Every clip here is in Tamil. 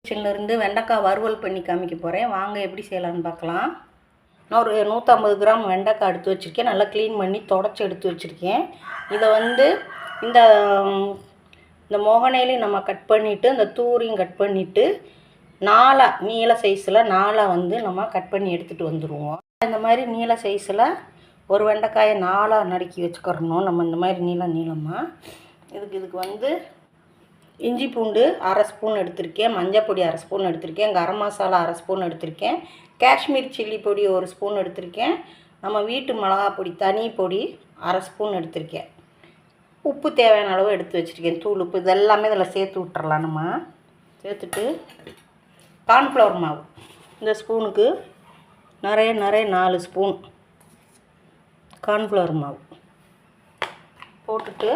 கிச்சன்லேருந்து வெண்டைக்காய் வறுவல் பண்ணி காமிக்க போகிறேன். வாங்க எப்படி செய்யலான்னு பார்க்கலாம். நான் ஒரு 150 கிராம் வெண்டைக்காய் எடுத்து வச்சுருக்கேன். நல்லா க்ளீன் பண்ணி தொடச்சி எடுத்து வச்சுருக்கேன். இதை வந்து இந்த மோகனையிலையும் நம்ம கட் பண்ணிவிட்டு இந்த தூரையும் கட் பண்ணிவிட்டு நீல சைஸில் வந்து நம்ம கட் பண்ணி எடுத்துகிட்டு வந்துடுவோம். இந்த மாதிரி நீல சைஸில் ஒரு வெண்டைக்காயை 4 நறுக்கி வச்சுக்கிறணும். நம்ம இந்த மாதிரி நீளமாக இதுக்கு வந்து இஞ்சி பூண்டு 1/2 ஸ்பூன் எடுத்திருக்கேன், மஞ்சள் பொடி 1/2 ஸ்பூன் எடுத்திருக்கேன், கரம் மசாலா 1/2 ஸ்பூன் எடுத்திருக்கேன், காஷ்மீர் சில்லி பொடி 1 ஸ்பூன் எடுத்திருக்கேன், நம்ம வீட்டு மிளகா பொடி தனி பொடி 1/2 ஸ்பூன் எடுத்திருக்கேன், உப்பு தேவையான அளவு எடுத்து வச்சுருக்கேன், தூள் உப்பு இதெல்லாமே இதில் சேர்த்து விட்டுறலாம். நம்ம சேர்த்துட்டு கார்ன்ஃப்ளவர் மாவு இந்த ஸ்பூனுக்கு நிறைய 4 ஸ்பூன் கார்ன்ஃப்ளவர் மாவு போட்டுட்டு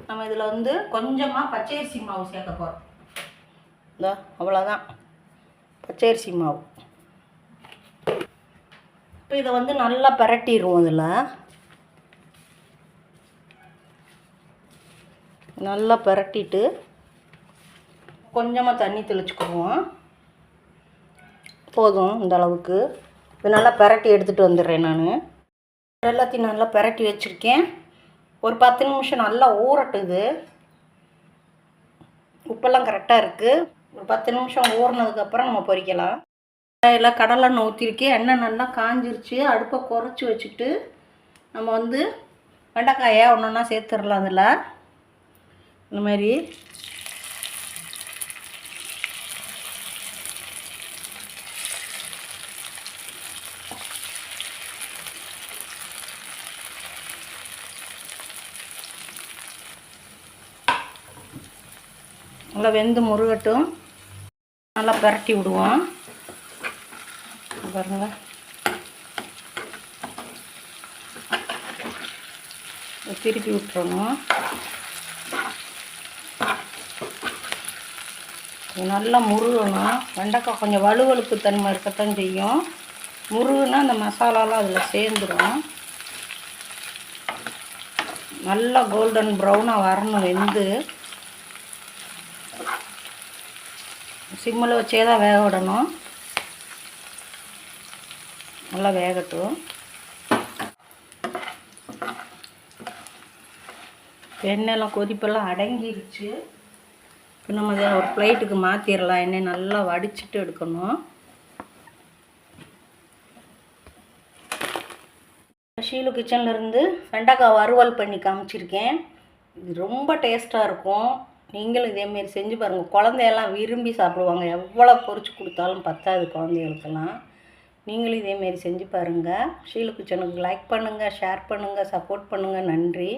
நம்ம இதில் வந்து கொஞ்சமாக பச்சரிசி மாவு சேர்க்க போகிறோம். இந்த அவ்வளோதான் பச்சரிசி மாவு. இப்போ இதை வந்து நல்லா பிரட்டிடுவோம். இதில் நல்லா பிரட்டிட்டு கொஞ்சமாக தண்ணி தெளிச்சுக்குவோம். போதும் இந்த அளவுக்கு. இது நல்லா பிரட்டி எடுத்துகிட்டு வந்துடுறேன். நான் எல்லாத்தையும் நல்லா பிரட்டி வச்சுருக்கேன். ஒரு 10 நிமிஷம் நல்லா ஊறட்டுது. உப்பெல்லாம் கரெக்டாக இருக்குது. ஒரு 10 நிமிஷம் ஊறினதுக்கப்புறம் நம்ம பொரிக்கலாம். எல்லாம் கடலெண்ணெய் ஊற்றிருக்கேன். எண்ணெய் நல்லா காஞ்சிருச்சு. அடுப்பை குறைச்சி வச்சுட்டு நம்ம வந்து வெண்டைக்காயை ஒன்றா சேர்த்துடலாம். அதில் இந்த மாதிரி நல்லா வெந்து முருகட்டும். நல்லா பிரட்டி விடுவோம். பாருங்கள், திருப்பி விட்டுறணும். நல்லா முருகணும். வெண்டைக்காய் கொஞ்சம் வலுவழுப்பு தன்மை இருக்கத்தான் செய்யும். முருகுனா அந்த மசாலாலாம் அதில் சேர்ந்துடும். நல்லா கோல்டன் ப்ரௌனாக வரணும். வெந்து சிம்மில் வச்சே தான் வேக விடணும். நல்லா வேகட்டும். எண்ணெயெல்லாம் கொதிப்பெல்லாம் அடங்கிருச்சு. இப்போ நம்ம அதை ஒரு பிளேட்டுக்கு மாற்றிடலாம். எண்ணெய் நல்லா வடிச்சிட்டு எடுக்கணும். ஷீலு கிச்சன்லேருந்து வெண்டைக்காய் வறுவல் பண்ணி காமிச்சிருக்கேன். இது ரொம்ப டேஸ்ட்டாக இருக்கும். நீங்களும் இதேமாரி செஞ்சு பாருங்கள். குழந்தையெல்லாம் விரும்பி சாப்பிடுவாங்க. எவ்வளோ பொரிச்சு கொடுத்தாலும் பத்தாது குழந்தைகளுக்கெல்லாம். நீங்களும் இதேமாரி செஞ்சு பாருங்கள். ஷீலு கிச்சனுக்கு லைக் பண்ணுங்கள், ஷேர் பண்ணுங்கள், சப்போர்ட் பண்ணுங்கள். நன்றி.